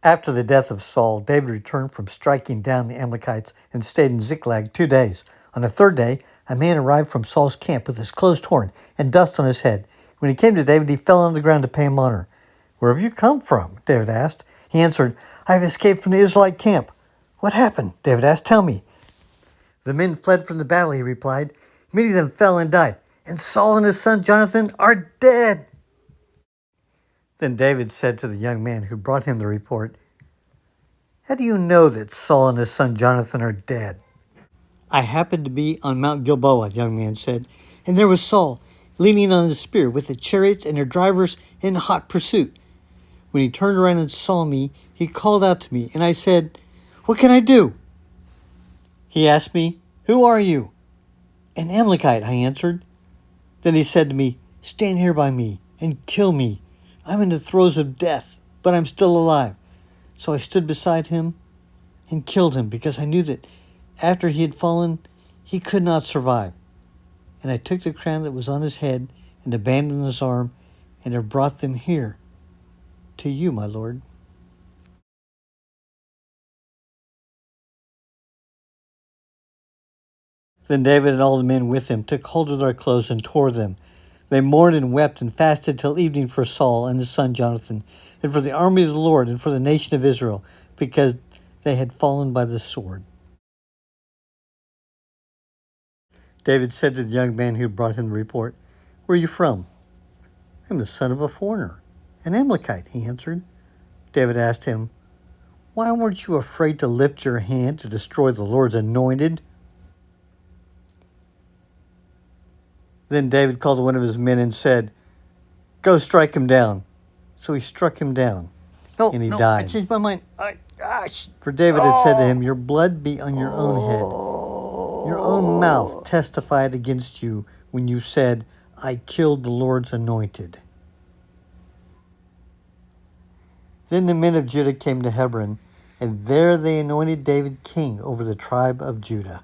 After the death of Saul, David returned from striking down the Amalekites and stayed in Ziklag 2 days. On the third day, a man arrived from Saul's camp with his clothes torn and dust on his head. When he came to David, he fell on the ground to pay him honor. "Where have you come from?" David asked. He answered, "I have escaped from the Israelite camp." "What happened?" David asked. "Tell me." "The men fled from the battle," he replied. "Many of them fell and died, and Saul and his son Jonathan are dead." Then David said to the young man who brought him the report, "How do you know that Saul and his son Jonathan are dead?" "I happened to be on Mount Gilboa," the young man said, "and there was Saul, leaning on his spear, with the chariots and their drivers in hot pursuit. When he turned around and saw me, he called out to me, and I said, 'What can I do?' He asked me, 'Who are you?' 'An Amalekite,' I answered. Then he said to me, 'Stand here by me and kill me. I'm in the throes of death, but I'm still alive.' So I stood beside him and killed him, because I knew that after he had fallen, he could not survive. And I took the crown that was on his head and the band on his arm, and have brought them here to you, my lord." Then David and all the men with him took hold of their clothes and tore them. They mourned and wept and fasted till evening for Saul and his son Jonathan, and for the army of the Lord, and for the nation of Israel, because they had fallen by the sword. David said to the young man who brought him the report, "Where are you from?" "I'm the son of a foreigner, an Amalekite," he answered. David asked him, "Why weren't you afraid to lift your hand to destroy the Lord's anointed?" Then David called one of his men and said, "Go strike him down." So he struck him down, and he died. I changed my mind. For David had said to him, "Your blood be on your own head. Your own mouth testified against you when you said, 'I killed the Lord's anointed.'" Then the men of Judah came to Hebron, and there they anointed David king over the tribe of Judah.